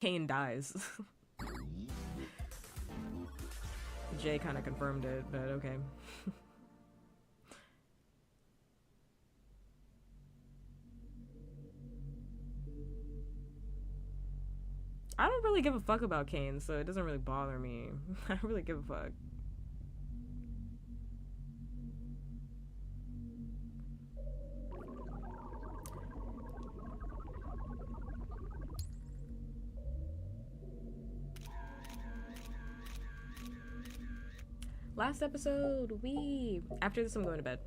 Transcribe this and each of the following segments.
Kane dies. Jay kind of confirmed it, but okay. I don't really give a fuck about Kane, so it doesn't really bother me. I don't really give a fuck. Last episode, after this I'm going to bed.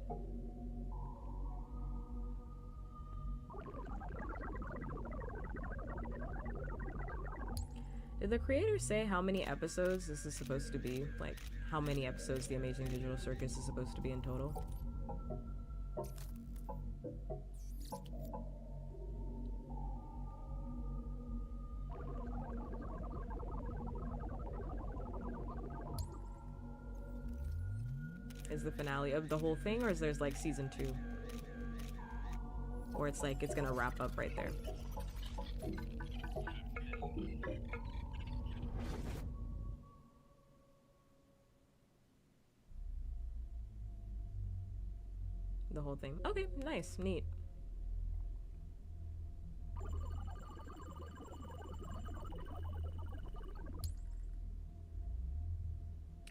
Did the creator say how many episodes this is supposed to be? Like, how many episodes The Amazing Digital Circus is supposed to be in total? Is the finale of the whole thing, or is there's like season 2? Or it's like it's gonna wrap up right there. The whole thing. Okay, nice, neat.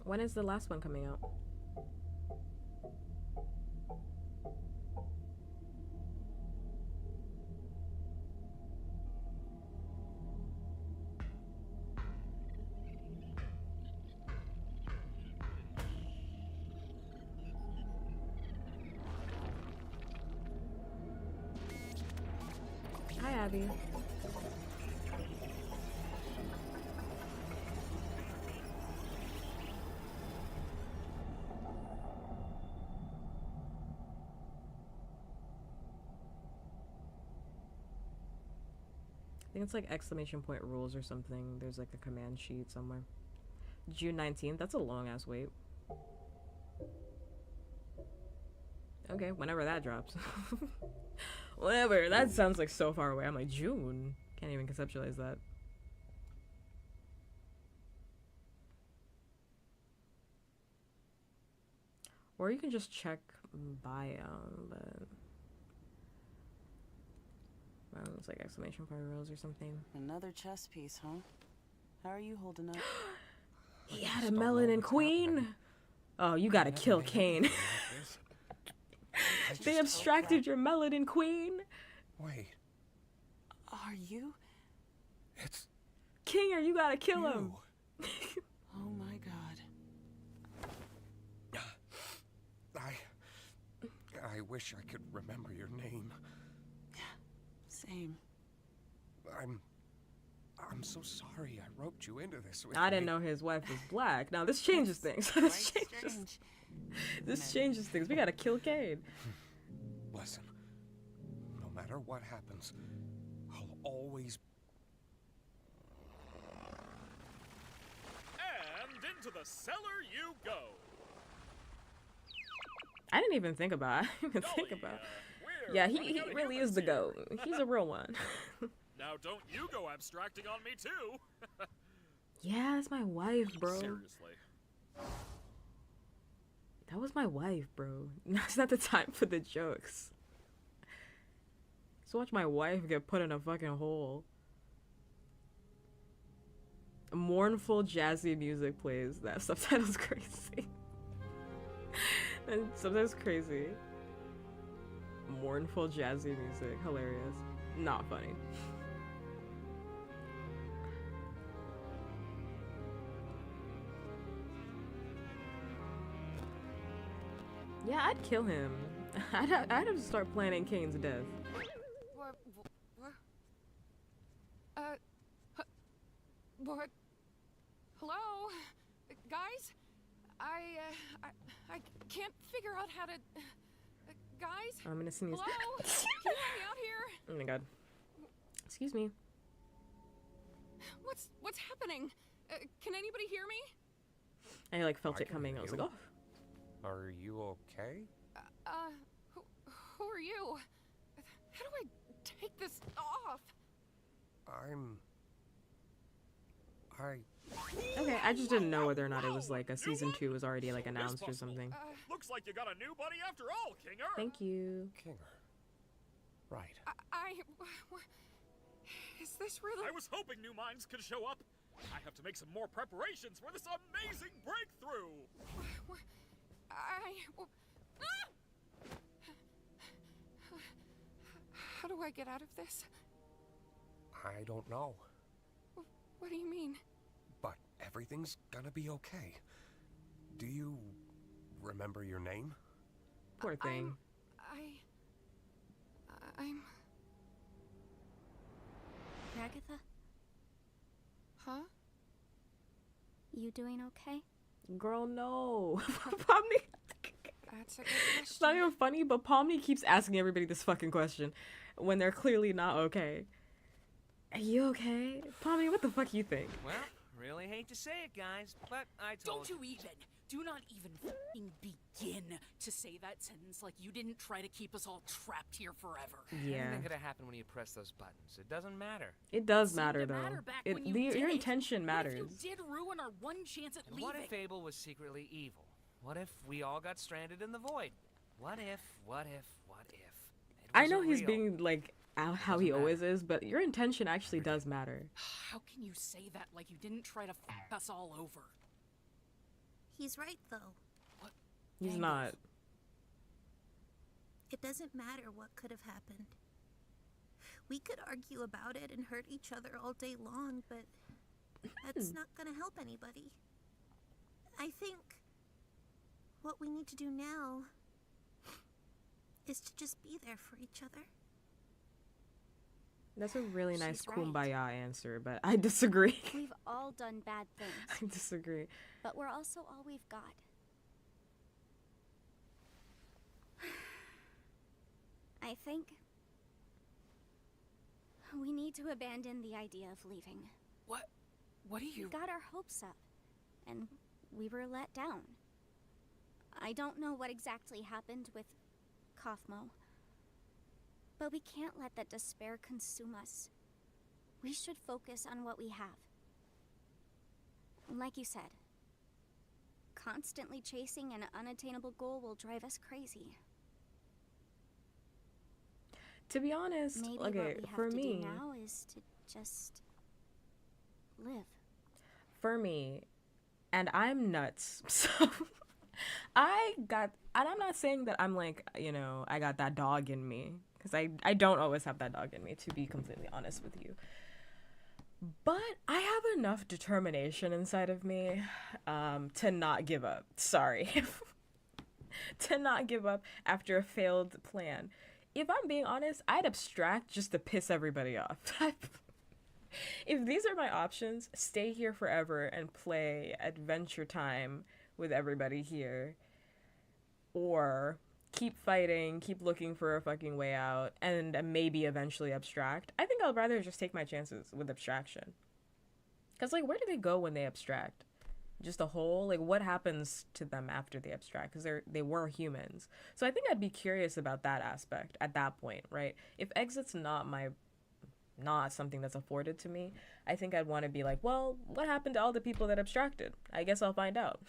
When is the last one coming out? Hi, Abby. I think it's like exclamation point rules or something. There's like a command sheet somewhere. June 19th. That's a long ass wait. Okay, whenever that drops. Whatever. That sounds like so far away. I'm like, June? Can't even conceptualize that. Or you can just check biome, but it's like exclamation point rules or something. Another chess piece, huh? How are you holding up? He had a melanin queen. Oh, you gotta kill Kane. They abstracted your melanin queen. Wait. Are you? It's Kinger, you gotta kill him. Oh my god. I wish I could remember your name. Same. I'm so sorry I roped you into this with I didn't know his wife was black. Now this changes things. This changes things. We gotta kill Kane. Listen, no matter what happens, I'll always... And into the cellar you go. I didn't even think about it. I didn't even think about it. Yeah, he really is the GOAT. He's a real one. Now don't you go abstracting on me too. Yeah, that's my wife, bro. Seriously. That was my wife, bro. It's not the time for the jokes. So watch my wife get put in a fucking hole. Mournful jazzy music plays. That subtitle's crazy. And sometimes crazy. Mournful jazzy music. Hilarious. Not funny. Yeah, I'd kill him. I'd have to start planning Kane's death. Hello? Guys? I can't figure out how to... guys? I'm gonna sneeze. Hello? Can you help me out here? Oh my god. Excuse me. What's happening? Can anybody hear me? I like felt I it coming. can I was hear like, you. oh. Are you okay? Who are you? How do I take this off? I'm Okay, I just didn't know whether or not it was like a season 2 was already like announced or something. Looks like you got a new buddy after all, Kinger. Thank you. Kinger. Right. Is this really? I was hoping new minds could show up. I have to make some more preparations for this amazing breakthrough. How do I get out of this? I don't know. What do you mean? But everything's gonna be okay. Do you remember your name? Poor thing. I'm... Agatha, Huh? you doing okay? Girl, no. Pomni. That's a good It's not question. even funny, but Pomni keeps asking everybody this fucking question when they're clearly not okay. Are you okay? Pomni, what the fuck you think? Well, really hate to say it, guys, but I told Don't you even. Do not even f***ing begin to say that sentence like you didn't try to keep us all trapped here forever. Yeah. Anything could have happened when you press those buttons. It doesn't matter. It does Seemed matter, to though. matter back when you Your did it. intention matters. What if you did ruin our one chance at And leaving? what if Abel was secretly evil? What if we all got stranded in the void? What if? It I know wasn't he's real? being like how doesn't he always matter. is, but your intention actually does matter. How can you say that like you didn't try to f us all over? He's right, though. He's Angles. not. It doesn't matter what could have happened. We could argue about it and hurt each other all day long, but that's not gonna help anybody. I think what we need to do now is to just be there for each other. That's a really nice She's right. kumbaya answer, but I disagree. We've all done bad things, I disagree. but we're also all we've got. I think we need to abandon the idea of leaving. What do you... We got our hopes up, and we were let down. I don't know what exactly happened with Kaufmo, but we can't let that despair consume us. We should focus on what we have. Like you said, constantly chasing an unattainable goal will drive us crazy. To be honest, Maybe okay, what we have for to me, do now is to just live. for me, and I'm nuts, so and I'm not saying that I'm like, you know, I got that dog in me, because I don't always have that dog in me, to be completely honest with you. But I have enough determination inside of me to not give up. Sorry. To not give up after a failed plan. If I'm being honest, I'd abstract just to piss everybody off. If these are my options, stay here forever and play Adventure Time with everybody here, or keep fighting, keep looking for a fucking way out, and maybe eventually abstract, I think I'd rather just take my chances with abstraction. Because, like, where do they go when they abstract? Just a hole? Like, what happens to them after they abstract? Because they were humans. So I think I'd be curious about that aspect at that point, right? If exit's not something that's afforded to me, I think I'd want to be like, well, what happened to all the people that abstracted? I guess I'll find out.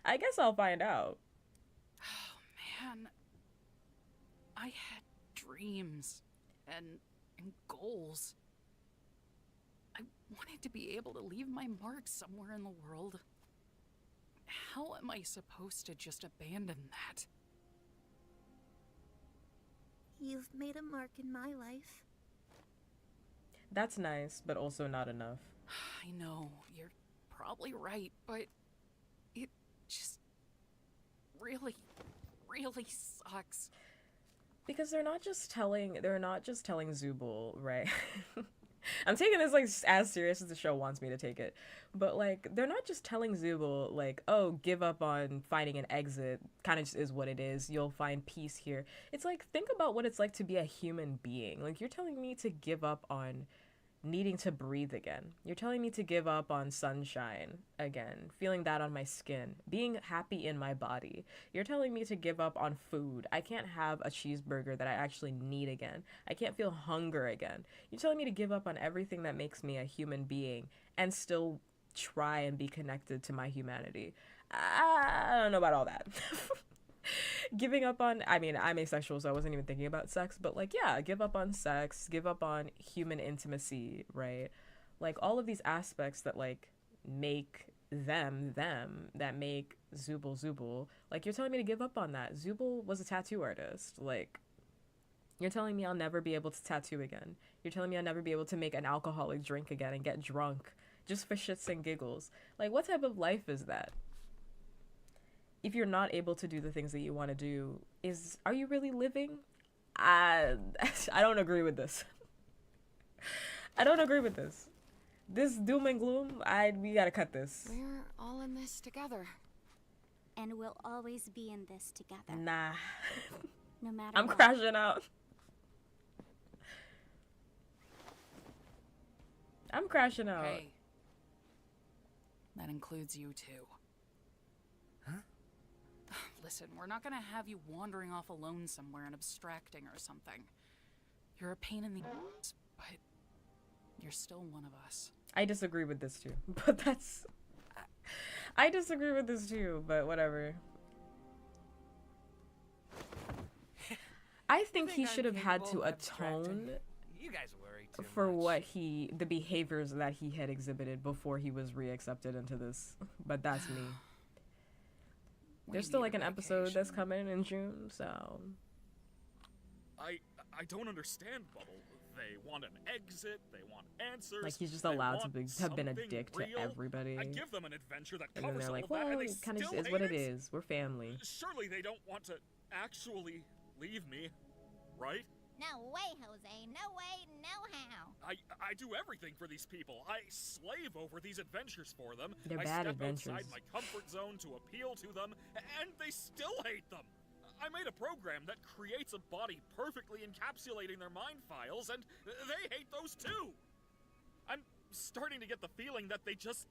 I guess I'll find out. Man, I had dreams and goals. I wanted to be able to leave my mark somewhere in the world. How am I supposed to just abandon that? You've made a mark in my life. That's nice, but also not enough. I know, you're probably right, but it just really sucks. Because they're not just telling Zubul, right? I'm taking this like as serious as the show wants me to take it. But like they're not just telling Zubul like, "Oh, give up on finding an exit. Kind of just is what it is. You'll find peace here." It's like, think about what it's like to be a human being. Like, you're telling me to give up on needing to breathe again. You're telling me to give up on sunshine again, feeling that on my skin, being happy in my body. You're telling me to give up on food. I can't have a cheeseburger that I actually need again. I can't feel hunger again. You're telling me to give up on everything that makes me a human being and still try and be connected to my humanity. I don't know about all that. Giving up on, I mean, I'm asexual, so I wasn't even thinking about sex, but like, yeah, give up on sex, give up on human intimacy, right? Like all of these aspects that like make them, that make Zubul Zubul, like you're telling me to give up on that. Zubul was a tattoo artist. Like, you're telling me I'll never be able to tattoo again. You're telling me I'll never be able to make an alcoholic drink again and get drunk just for shits and giggles. Like, what type of life is that? If you're not able to do the things that you want to do, are you really living? I don't agree with this. I don't agree with this. This doom and gloom, we gotta cut this. We're all in this together. And we'll always be in this together. Nah. No matter I'm what. crashing out. I'm crashing out. Hey. That includes you too. Listen, we're not gonna have you wandering off alone somewhere and abstracting or something. You're a pain in the ass, but you're still one of us. I disagree with this too, but that's... I disagree with this too, but whatever. I think he should have had to atone You guys worry too for much. the behaviors that he had exhibited before he was reaccepted into this, but that's me. There's still like an episode that's coming in June, so I don't understand, Bubble. They want an exit, they want answers. like he's just they allowed to want have been a something dick to real. everybody, I give them an adventure that and then covers they're all like, of that, well, and they it kind of still is what hate it is. We're family. Surely they don't want to actually leave me, right? No way, Jose. No way, no how. I do everything for these people. I slave over these adventures for them. They're I bad step adventures. outside my comfort zone to appeal to them, and they still hate them. I made a program that creates a body perfectly encapsulating their mind files, and they hate those too. I'm starting to get the feeling that they just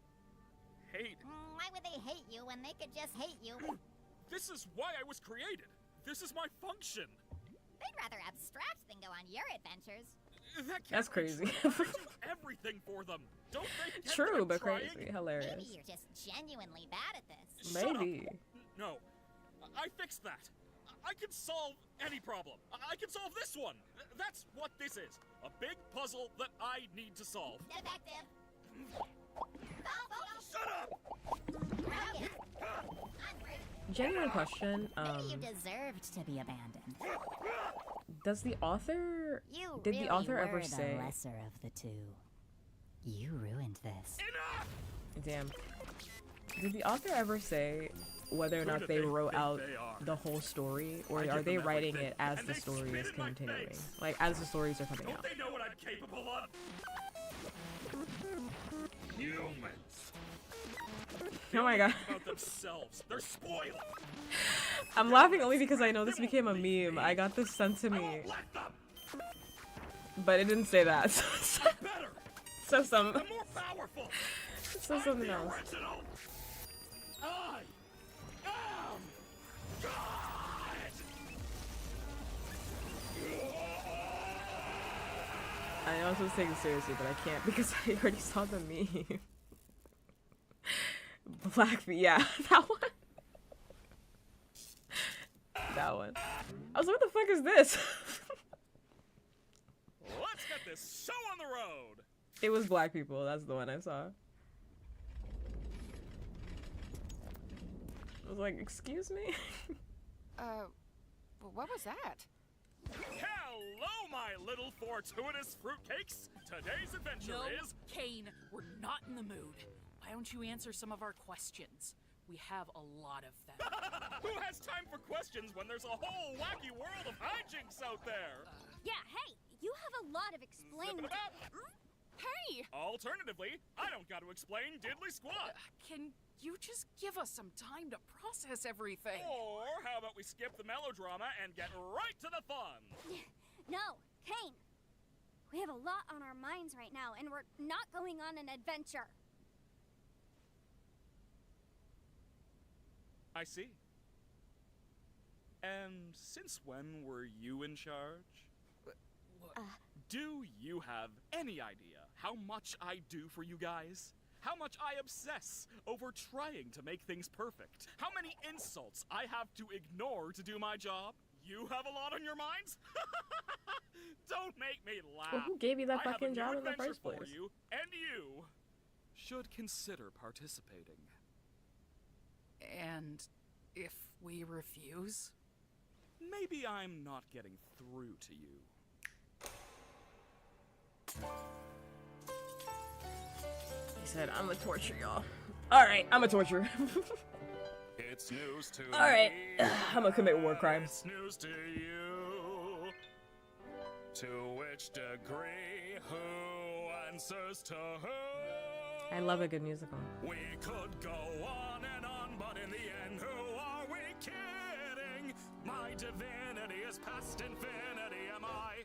hate. Why would they hate you when they could just hate you? This is why I was created. This is my function. They'd rather abstract than go on your adventures. That can't That's be crazy. true. I do everything for them. Don't they get that True, I'm but trying? crazy, hilarious. Maybe you're just genuinely bad at this. Shut up. Maybe. No, I fixed that. I can solve any problem. I can solve this one. That's what this is. A big puzzle that I need to solve. Defective. Shut up! Genuine question. Maybe you deserved to be abandoned. Does the author? You Did really the author were ever the say? lesser of the two. You ruined this. Enough! Damn. Did the author ever say whether or Who not do they they wrote think out they are? the whole story, or I are give they them writing everything, it as and the they story spit is in my continuing? face. Like as the stories are coming Don't out. they know what I'm capable of? Humans. Oh my god. About themselves. They're spoiled. I'm laughing only because I know this became a meme. I got this sent to I me, won't let them. but it didn't say that. I'm better. So some, I'm more powerful. so I'm something the else. original. I am God. I know I'm supposed to take it seriously, but I can't because I already saw the meme. Black feet, yeah, that one. That one. I was like, what the fuck is this? Let's get this show on the road. It was black people. That's the one I saw. I was like, excuse me? What was that? Hello, my little fortuitous fruitcakes. Today's adventure No, is... Kane, we're not in the mood. Why don't you answer some of our questions? We have a lot of them. Who has time for questions when there's a whole wacky world of hijinks out there? Yeah, hey, you have a lot of explaining. Hey! Alternatively, I don't got to explain diddly squat. Can you just give us some time to process everything? Or how about we skip the melodrama and get right to the fun? No, Kane. We have a lot on our minds right now, and we're not going on an adventure. I see. And since when were you in charge? Do you have any idea how much I do for you guys? How much I obsess over trying to make things perfect? How many insults I have to ignore to do my job? You have a lot on your minds? Don't make me laugh. Well, who gave you that I have a fucking new job in the adventure first place? for you, and you should consider participating. And if we refuse? Maybe I'm not getting through to you. He said, I'm a torture, y'all. Alright, I'm a torture. It's news to Alright, me. I'm gonna commit war crimes. It's news to you. To which degree, who answers to who? I love a good musical. We could go on and on, but in the end, who are we kidding? My divinity is past infinity. Am I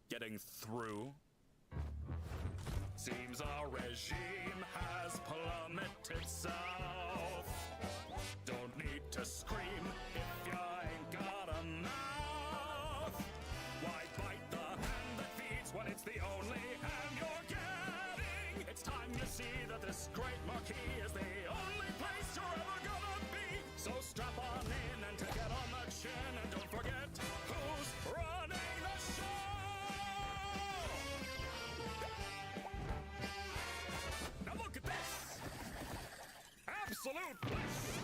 getting through? Seems our regime has plummeted south. Don't need to scream if you ain't got a mouth. Why bite the hand that feeds when it's the only hand you're getting? It's time you see that this great marquee is the only place you're ever gonna be. So strap on in and take it on the chin, and don't forget who's running the show. Now look at this! Absolute bliss!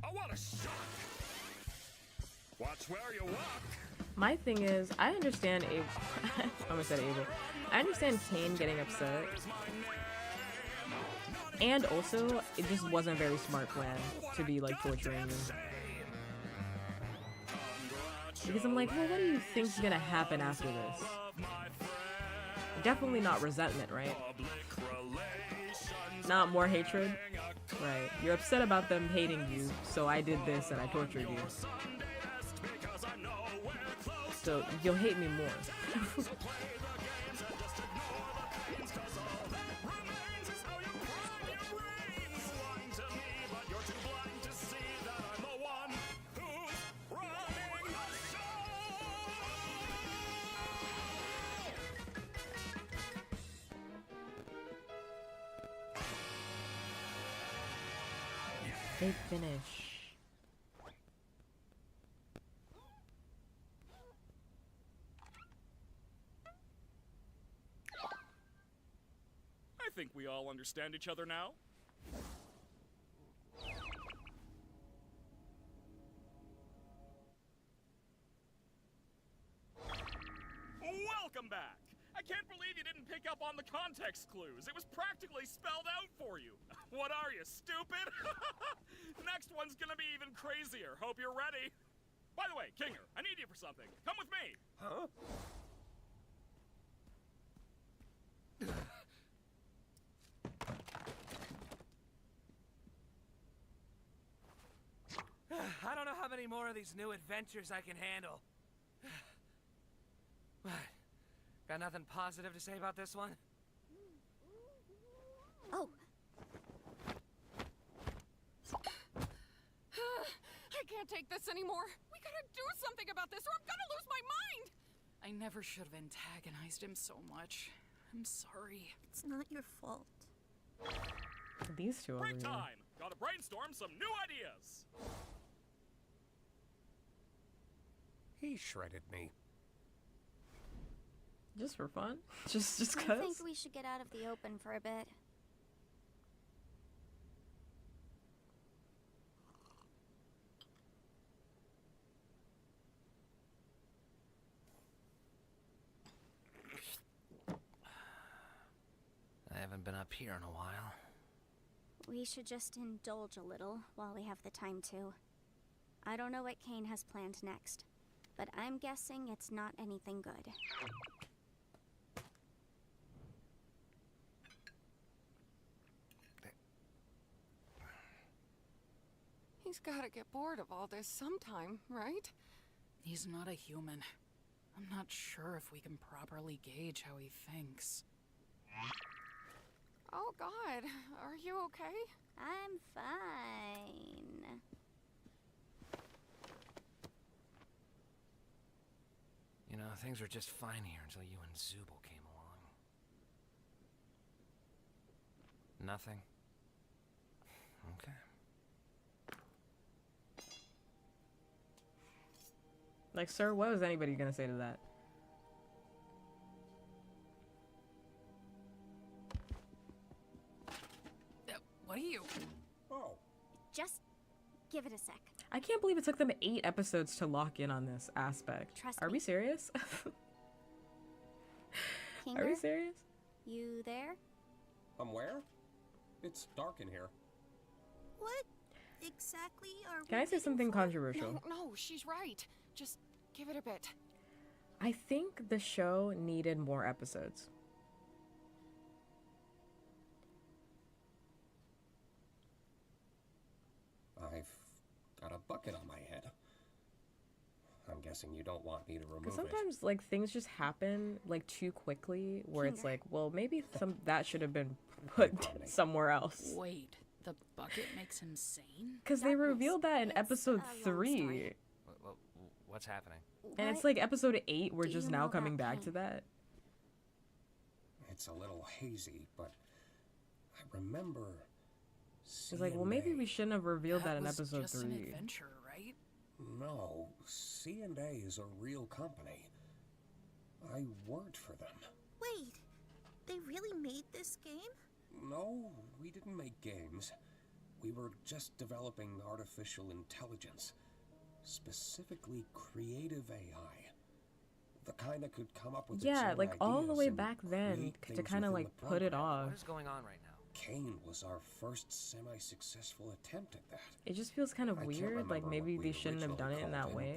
Oh, what a shock! Watch where you walk! My thing is, I understand Abel. I almost said Abel. I understand Kane getting upset. And also, it just wasn't a very smart plan to be like torturing you. Because I'm like, well, what do you think's gonna happen after this? Definitely not resentment, right? Not more hatred? Right. You're upset about them hating you, so I did this and I tortured you. So you'll hate me more. Big finish. I think we all understand each other now. Welcome back! I can't believe you didn't pick up on the context clues. It was practically spelled out for you. What are you, stupid? Next one's gonna be even crazier. Hope you're ready. By the way, Kinger, I need you for something. Come with me. Huh? I don't know how many more of these new adventures I can handle. What? Got nothing positive to say about this one? Oh, I can't take this anymore. We gotta do something about this or I'm gonna lose my mind. I never should have antagonized him so much. I'm sorry. It's not your fault. These two over Break here. time. Gotta brainstorm some new ideas. He shredded me. Just for fun? Just I think cause? we should get out of the open for a bit. I haven't been up here in a while. We should just indulge a little while we have the time to. I don't know what Kane has planned next, but I'm guessing it's not anything good. He's gotta get bored of all this sometime, right? He's not a human. I'm not sure if we can properly gauge how he thinks. Oh God, are you okay? I'm fine. You know, things were just fine here until you and Zubul came along. Nothing? Okay. Like, sir, what was anybody gonna say to that? What are you? Oh, Just give it a sec. I can't believe it took them 8 episodes to lock in on this aspect. Trust Are me. we serious? Are we Kinger, serious? you there? where? It's dark in here. What exactly are we Can I say waiting something for? controversial? No, she's right. Just give it a bit. I think the show needed more episodes. I've got a bucket on my head. I'm guessing you don't want me to remove Because it. sometimes, like, things just happen, like, too quickly, where it's Kinger. like, well, maybe that should have been put promenade. somewhere else. Wait, the bucket makes him sane? Because they Darkness. revealed that in It's episode a long 3. story. What's happening? And it's What like episode 8, we're do just you now know coming about back Kane? to that. It's a little hazy, but I remember It's like, well, maybe we shouldn't have revealed that in was episode just an 3. adventure, right? No, C&A is a real company. I worked for them. Wait, they really made this game? No, we didn't make games. We were just developing artificial intelligence. Specifically creative AI. The kind that could come up with its Yeah, own like, all the ideas way and back then, create to things kind of, within like, the put it program. off. What is going on right now? Kane was our first semi-successful attempt at that. It just feels kind of I can't weird, like, remember maybe what they we shouldn't have done originally it in that called way. him,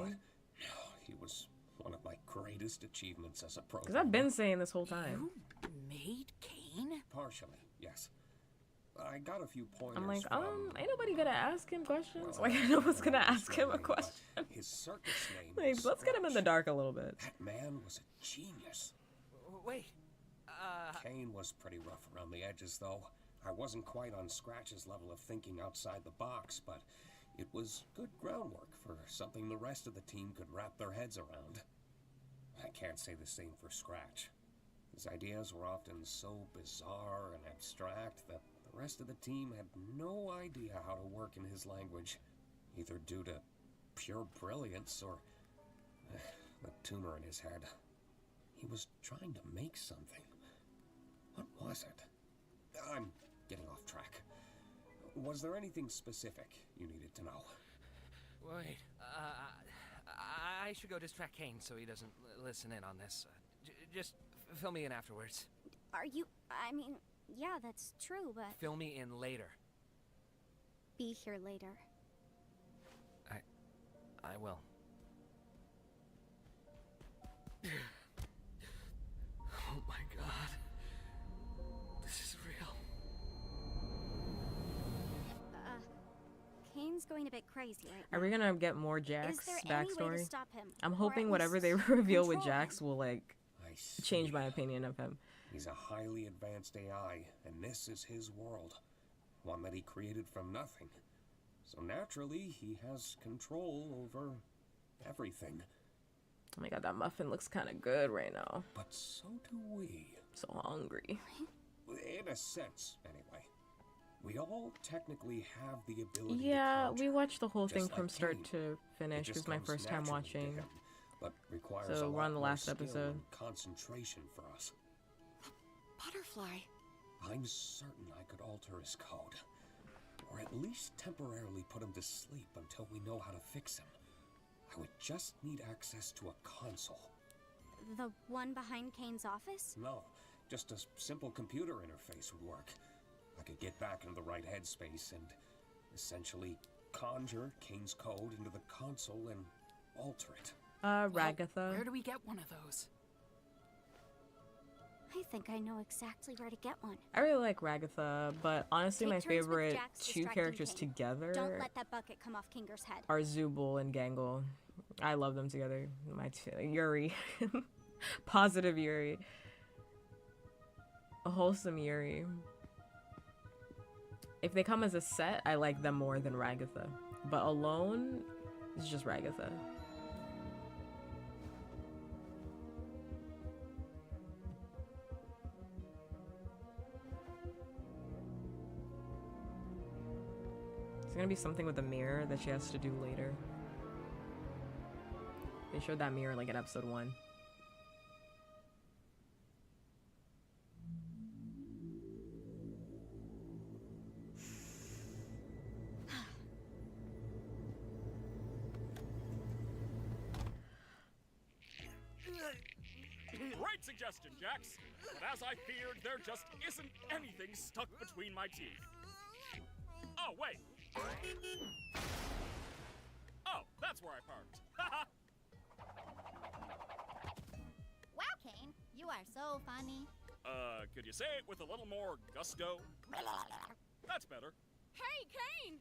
but he was one of my greatest achievements as a programmer. Because I've been saying this whole time. You made Kane? Partially, yes. I got a few pointers I'm like, from... ain't nobody gonna ask him questions? well, Like, no one's gonna that was ask him a really, but question. His circus name Like, was let's get him in the Scratch. dark a little bit. That man was a genius. Wait. Kane was pretty rough around the edges, though. I wasn't quite on Scratch's level of thinking outside the box, but it was good groundwork for something the rest of the team could wrap their heads around. I can't say the same for Scratch. His ideas were often so bizarre and abstract that the rest of the team had no idea how to work in his language, either due to pure brilliance or the tumor in his head. He was trying to make something. What was it? I'm getting off track. Was there anything specific you needed to know? Wait. I should go distract Kane so he doesn't listen in on this. Just fill me in afterwards. Are you? I mean, yeah, that's true, but Fill me in later. be here later. I will. Oh my god. This is real. Kane's going a bit crazy right Are now. we gonna get more Is Jack's there any way to backstory? stop him? I'm or at hoping whatever they least reveal with control Jax him? will, like, I change see. my opinion of him. He's a highly advanced AI, and this is his world. One that he created from nothing. So naturally, he has control over everything. Oh my god, that muffin looks kind of good right now. But so do we. So hungry. In a sense, anyway. We all technically have the ability Yeah, to conjure, we watched the whole thing just from like start Kane. to It finish. It just was my comes first time naturally to watching. him, but requires So a we're lot on the more last skill episode. and concentration for us. Butterfly. I'm certain I could alter his code. Or at least temporarily put him to sleep until we know how to fix him. I would just need access to a console. The one behind Kane's office? No, just a simple computer interface would work. I could get back into the right headspace and essentially conjure Kane's code into the console and alter it. Ragatha. Where do we get one of those? I think I know exactly where to get one. I really like Ragatha, but honestly, Take my turns with favorite Jax two distracting characters Kane. together Don't let that bucket come off Kinger's head. are Zubul and Gangle. I love them together. Yuri. Positive Yuri. A wholesome Yuri. If they come as a set, I like them more than Ragatha. But alone, it's just Ragatha. It's gonna be something with the mirror that she has to do later. They showed that mirror like in episode 1. Great suggestion, Jax. But as I feared, there just isn't anything stuck between my teeth. Oh, wait. Oh, that's where I parked. Wow, Kane, you are so funny. Could you say it with a little more gusto? That's better. Hey, Kane!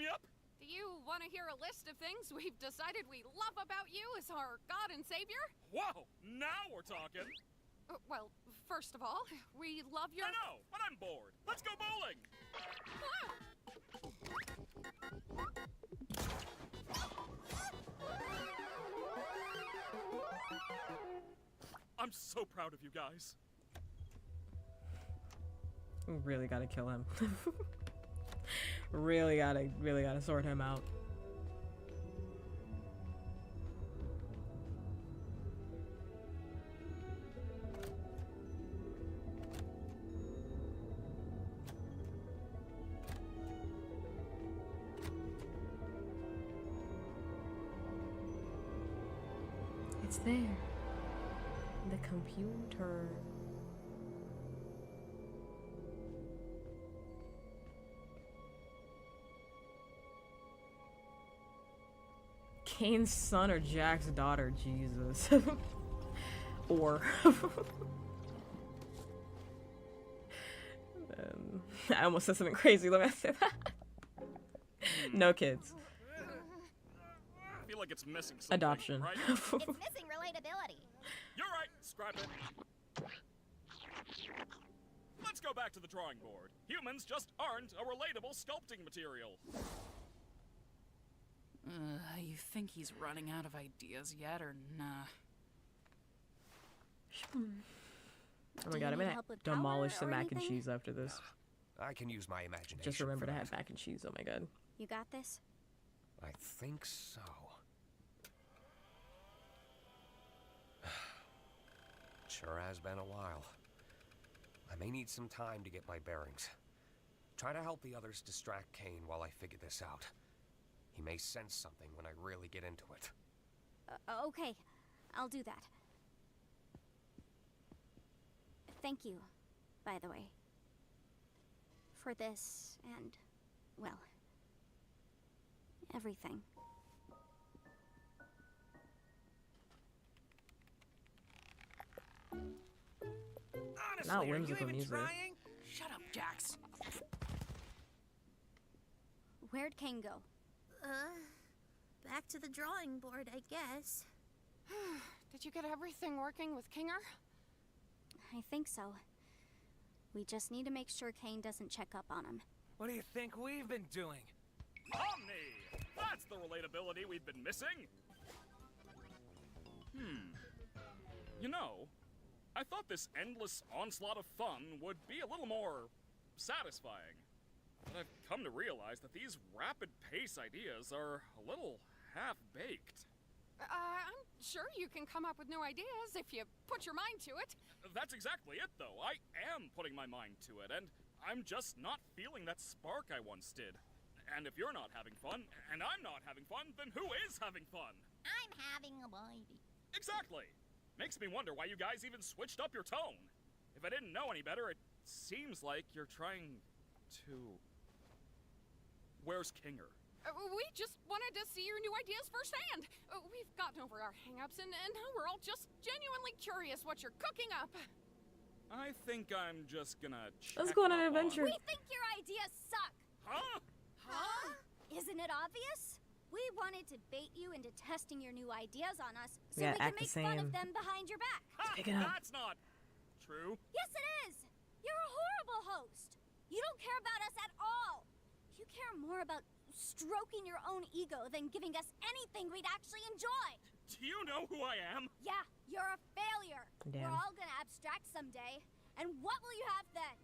Yep. Do you want to hear a list of things we've decided we love about you as our God and Savior? Whoa, now we're talking. Well, first of all, we love your... I know, but I'm bored. Let's go bowling. I'm so proud of you guys. We really gotta kill him. really gotta sort him out. It's there. The computer. Kane's son or Jack's daughter, Jesus. Or. I almost said something crazy, let me say that. No kids. I feel like it's missing something. Adoption. Right? It's missing relatability. You're right, scrap it. Let's go back to the drawing board. Humans just aren't a relatable sculpting material. You think he's running out of ideas yet, or nah? Oh my god, I'm gonna demolish some mac and cheese after this. I can use my imagination. Just remember for to that. have mac and cheese, oh my god. You got this? I think so. Sure has been a while. I may need some time to get my bearings. Try to help the others distract Kane while I figure this out. He may sense something when I really get into it. Okay, I'll do that. Thank you, by the way. For this and, well, everything. Honestly, Not are you whimsical even music. trying? Shut up, Jax. Where'd Kane go? Back to the drawing board, I guess. Did you get everything working with Kinger? I think so. We just need to make sure Kane doesn't check up on him. What do you think we've been doing? Omni! That's the relatability we've been missing. You know, I thought this endless onslaught of fun would be a little more satisfying. But I've come to realize that these rapid-pace ideas are a little half-baked. I'm sure you can come up with new ideas if you put your mind to it. That's exactly it, though. I am putting my mind to it, and I'm just not feeling that spark I once did. And if you're not having fun, and I'm not having fun, then who is having fun? I'm having a baby. Exactly. Makes me wonder why you guys even switched up your tone. If I didn't know any better, it seems like you're trying to... Where's Kinger? We just wanted to see your new ideas firsthand. We've gotten over our hang-ups, and now we're all just genuinely curious what you're cooking up. I think I'm just gonna check Let's go on an up adventure. We think your ideas suck! Huh? Huh? Isn't it obvious? We wanted to bait you into testing your new ideas on us so Yeah, we can act the make fun of same. them behind your back. Pick it up. That's not true. Yes, it is! You're a horrible host. You don't care about us at all. You care more about stroking your own ego than giving us anything we'd actually enjoy. Do you know who I am? Yeah, you're a failure. Damn. We're all gonna abstract someday. And what will you have then?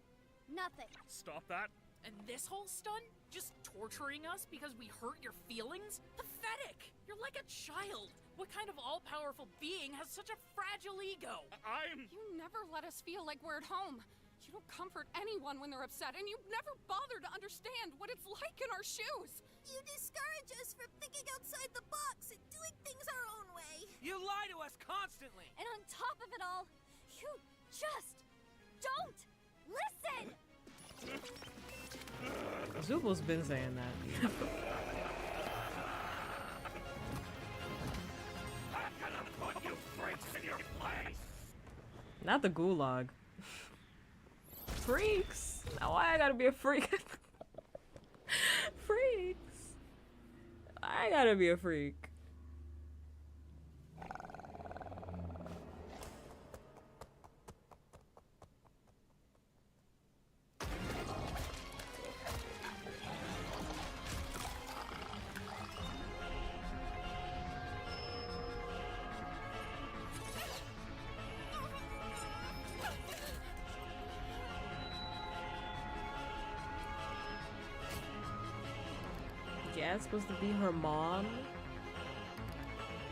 Nothing. Stop that. And this whole stunt? Just torturing us because we hurt your feelings? Pathetic! You're like a child. What kind of all-powerful being has such a fragile ego? You never let us feel like we're at home. You don't comfort anyone when they're upset, and you never bother to understand what it's like in our shoes. You discourage us from thinking outside the box and doing things our own way. You lie to us constantly. And on top of it all, you just don't listen! Zubo's been saying that. Not the gulag. Freaks! Now why I gotta be a freak? Freaks! I gotta be a freak. Yeah, it's supposed to be her mom.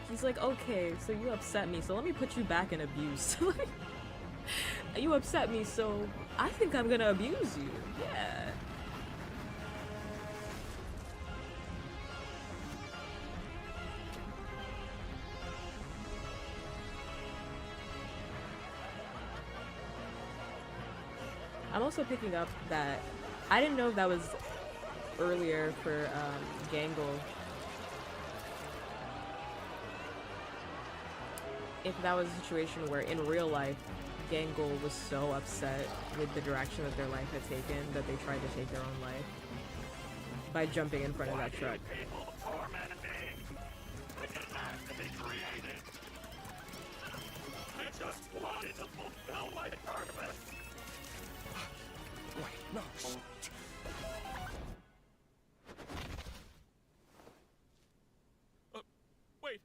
He's like, okay, so you upset me, so let me put you back in abuse. You upset me, so I think I'm gonna abuse you. Yeah. I'm also picking up that I didn't know if that was earlier for Gangle. If that was a situation where in real life Gangle was so upset with the direction that their life had taken that they tried to take their own life by jumping in front of that truck. Wait, no. Wait.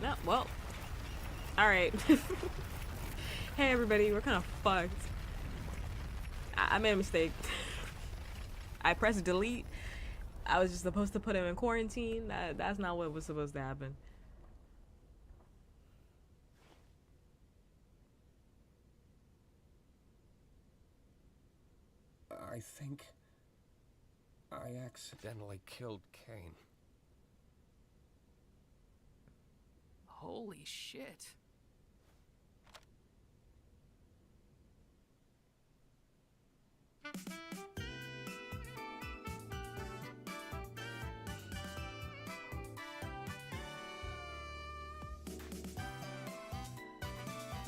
No, well. Alright. Hey everybody, we're kind of fucked. I made a mistake. I pressed delete. I was just supposed to put him in quarantine. That's not what was supposed to happen. I think I accidentally killed Kane. Holy shit.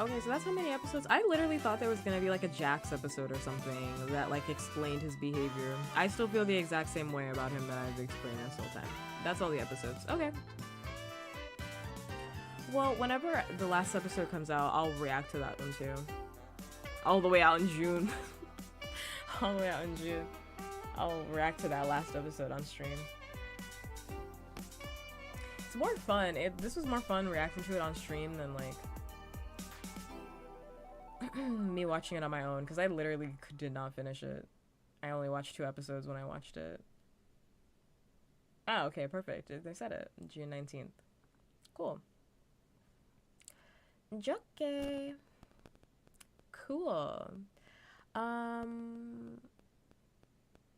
Okay, so that's how many episodes? I literally thought there was gonna be like a Jax episode or something that like explained his behavior. I still feel the exact same way about him that I've explained this whole time. That's all the episodes. Okay. Well, whenever the last episode comes out, I'll react to that one too. All the way out in June. All the way out in June. I'll react to that last episode on stream. It's more fun. This was more fun reacting to it on stream than like me watching it on my own, because I literally did not finish it. I only watched 2 episodes when I watched it. Oh, okay, perfect. They said it. June 19th. Cool. Joke. Cool.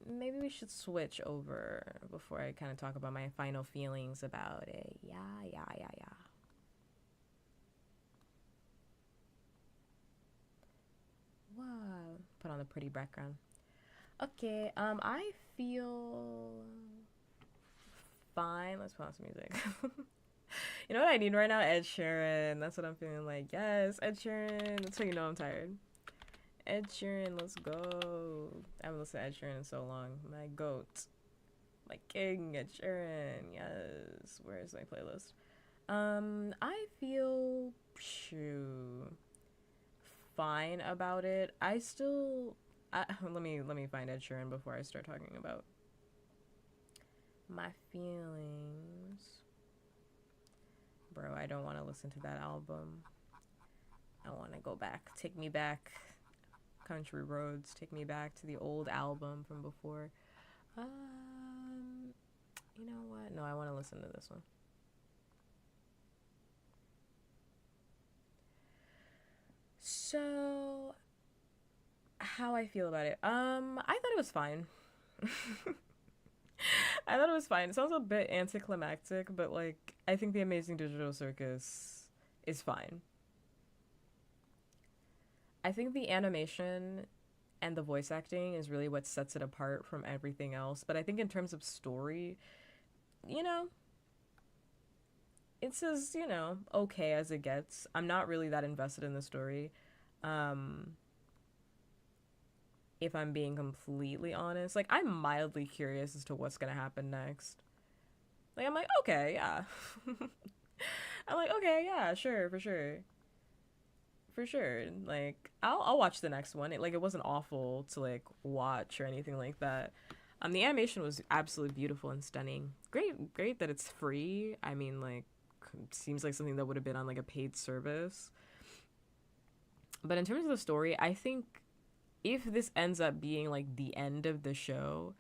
Maybe we should switch over before I kind of talk about my final feelings about it. Yeah. Wow. Put on a pretty background. Okay, I feel fine. Let's put on some music. You know what I need right now? Ed Sheeran. That's what I'm feeling like. Yes, Ed Sheeran. That's how you know I'm tired. Ed Sheeran, let's go. I haven't listened to Ed Sheeran in so long. My goat. My king, Ed Sheeran. Yes. Where is my playlist? I feel fine about it. Let me find Ed Sheeran before I start talking about my feelings. Bro, I don't want to listen to that album. I want to go back. Take me back. Country Roads. Take me back to the old album from before. You know what? No, I want to listen to this one. So, how I feel about it? I thought it was fine. I thought it was fine. It sounds a bit anticlimactic, but like, I think The Amazing Digital Circus is fine. I think the animation and the voice acting is really what sets it apart from everything else. But I think in terms of story, you know, it's as, you know, okay as it gets. I'm not really that invested in the story. If I'm being completely honest, like, I'm mildly curious as to what's gonna happen next. Like, I'm like, okay, yeah. I'm like, okay, yeah, sure, for sure. For sure. Like, I'll watch the next one. It wasn't awful to, like, watch or anything like that. The animation was absolutely beautiful and stunning. Great that it's free. I mean, like, seems like something that would have been on, like, a paid service. But in terms of the story, I think if this ends up being like the end of the show,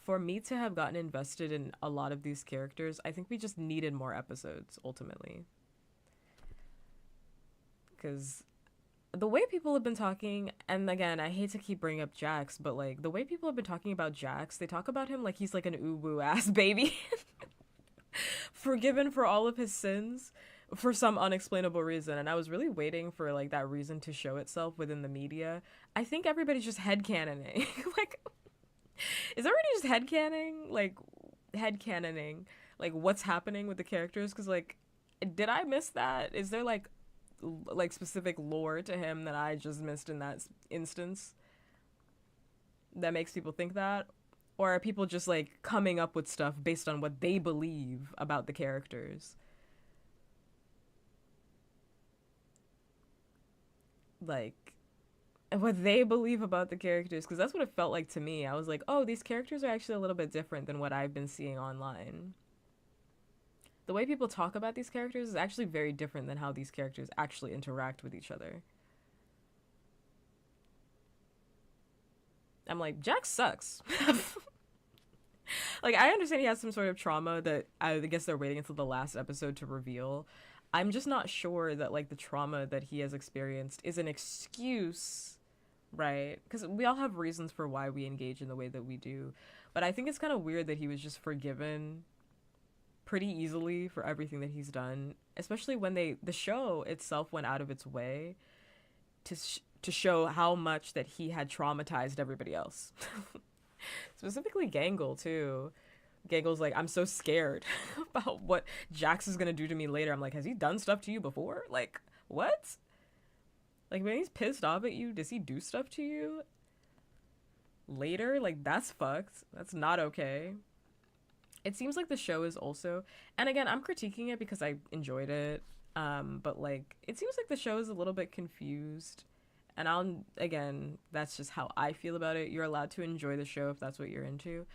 for me to have gotten invested in a lot of these characters, I think we just needed more episodes ultimately. Because the way people have been talking, and again, I hate to keep bringing up Jax, but like the way people have been talking about Jax, they talk about him like he's like an uwu ass baby, forgiven for all of his sins for some unexplainable reason. And I was really waiting for like that reason to show itself within the media. I think everybody's just headcanoning. Like, is everybody just headcanoning like what's happening with the characters? Because like, did I miss that? Is there like specific lore to him that I just missed in that instance that makes people think that? Or are people just like coming up with stuff based on what they believe about the characters? Like, what they believe about the characters, because that's what it felt like to me. I was like, oh, these characters are actually a little bit different than what I've been seeing online. The way people talk about these characters is actually very different than how these characters actually interact with each other. I'm like, Jax sucks. Like, I understand he has some sort of trauma that I guess they're waiting until the last episode to reveal. I'm just not sure that, like, the trauma that he has experienced is an excuse, right? Because we all have reasons for why we engage in the way that we do. But I think it's kind of weird that he was just forgiven pretty easily for everything that he's done, especially when the show itself went out of its way to show how much that he had traumatized everybody else. Specifically Gangle, too. Gangle's like, I'm so scared about what Jax is gonna do to me later. I'm like, has he done stuff to you before? Like, what? Like, when he's pissed off at you, does he do stuff to you later? Like, that's fucked. That's not okay. It seems like the show is also, and again, I'm critiquing it because I enjoyed it, but like, it seems like the show is a little bit confused. And again, that's just how I feel about it. You're allowed to enjoy the show if that's what you're into.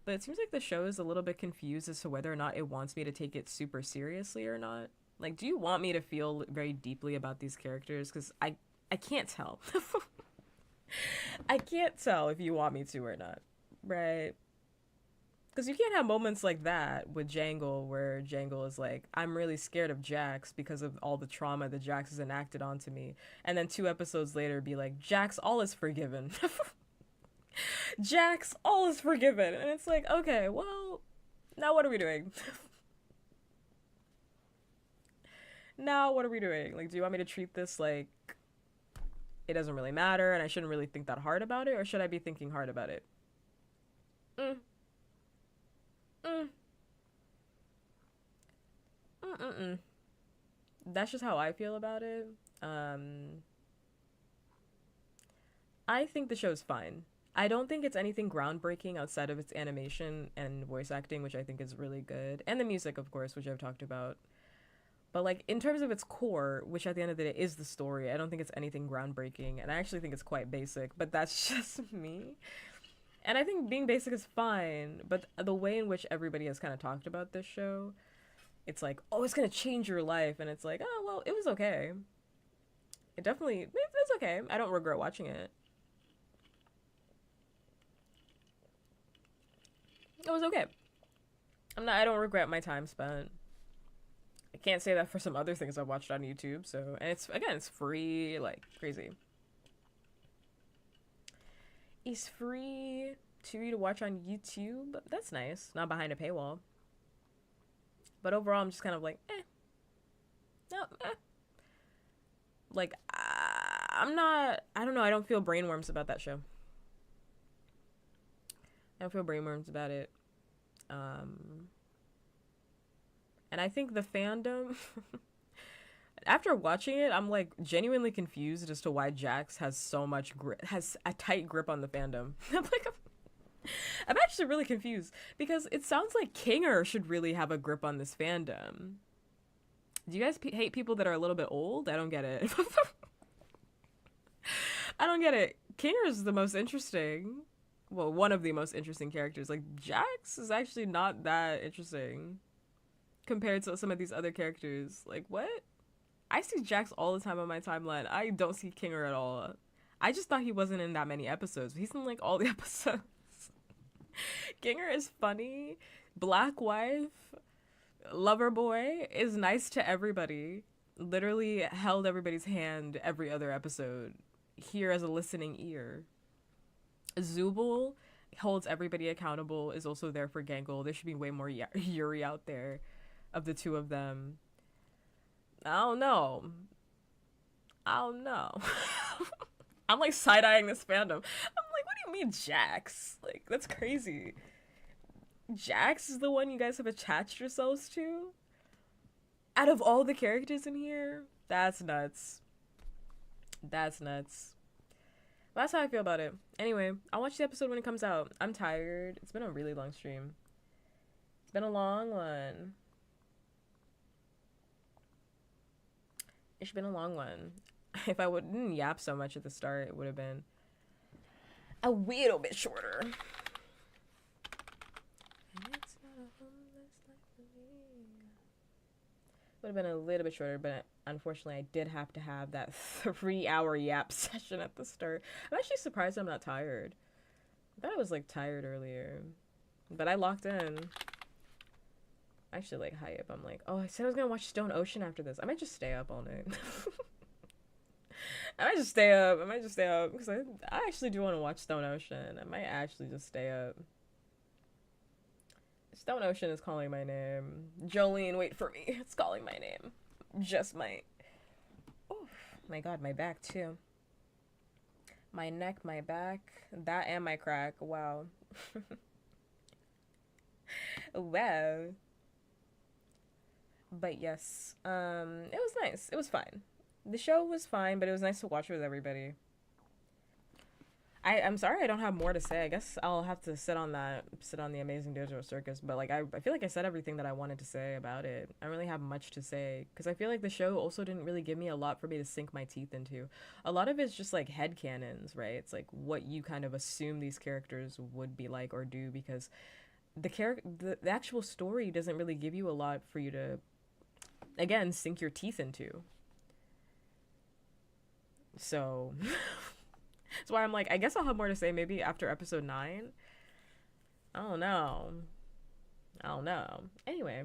But it seems like the show is a little bit confused as to whether or not it wants me to take it super seriously or not. Like, do you want me to feel very deeply about these characters? Because I can't tell. I can't tell if you want me to or not, right? Because you can't have moments like that with Jangle where Jangle is like, I'm really scared of Jax because of all the trauma that Jax has enacted onto me. And then 2 episodes later be like, Jax, all is forgiven. Jax, all is forgiven. And it's like, okay, well, now what are we doing? Now what are we doing? Like, do you want me to treat this like it doesn't really matter and I shouldn't really think that hard about it? Or should I be thinking hard about it? That's just how I feel about it. I think the show's fine. I don't think it's anything groundbreaking outside of its animation and voice acting, which I think is really good. And the music, of course, which I've talked about. But, like, in terms of its core, which at the end of the day is the story, I don't think it's anything groundbreaking. And I actually think it's quite basic, but that's just me. And I think being basic is fine, but the way in which everybody has kind of talked about this show, it's like, oh, it's going to change your life. And it's like, oh, well, it was okay. It's okay. I don't regret watching it. It was okay. I don't regret my time spent. I can't say that for some other things I watched on YouTube, so, and it's free, like, crazy. It's free to watch on YouTube. That's nice. Not behind a paywall. But overall, I'm just kind of like, no, Like, I don't know, I don't feel brainworms about that show. I don't feel brainworms about it. And I think the fandom, after watching it, I'm like genuinely confused as to why Jax has so much has a tight grip on the fandom. I'm actually really confused because it sounds like Kinger should really have a grip on this fandom. Do you guys hate people that are a little bit old? I don't get it. I don't get it. Kinger is the most interesting. Well, one of the most interesting characters. Like, Jax is actually not that interesting compared to some of these other characters. Like, what? I see Jax all the time on my timeline. I don't see Kinger at all. I just thought he wasn't in that many episodes. He's in, like, all the episodes. Kinger is funny. Black wife, lover boy is nice to everybody. Literally held everybody's hand every other episode. Here as a listening ear. Zubul holds everybody accountable, is also there for Gangle. There should be way more Yuri out there of the two of them. I don't know. I'm like side-eyeing this fandom. I'm like, what do you mean Jax? Like, that's crazy. Jax is the one you guys have attached yourselves to? Out of all the characters in here? That's nuts. That's nuts. Well, that's how I feel about it. Anyway, I'll watch the episode when it comes out. I'm tired. It's been a really long stream. It's been a long one. It's been a long one. If I didn't yap so much at the start, it would have been a little bit shorter. Would have been a little bit shorter, but unfortunately I did have to have that 3-hour yap session at the start. I'm actually surprised I'm not tired. I thought I was like tired earlier, but I locked in. I actually like hype. I'm like, oh, I said I was gonna watch Stone Ocean after this. I might just stay up all night. I might just stay up because I actually do want to watch Stone Ocean. I might actually just stay up. Stone Ocean is calling my name. Jolene, wait for me. It's calling my name. Just might. Oh my god, my back too. My neck, my back, that and my crack. Wow. Wow. But yes, it was nice. It was fine. The show was fine, but it was nice to watch with everybody. I'm sorry I don't have more to say. I guess I'll have to sit on the Amazing Dojo Circus, but like I feel like I said everything that I wanted to say about it. I don't really have much to say because I feel like the show also didn't really give me a lot for me to sink my teeth into. A lot of it's just like headcanons, right? It's like what you kind of assume these characters would be like or do because the actual story doesn't really give you a lot for you to, again, sink your teeth into. So that's why I'm like, I guess I'll have more to say maybe after episode 9. I don't know. Anyway,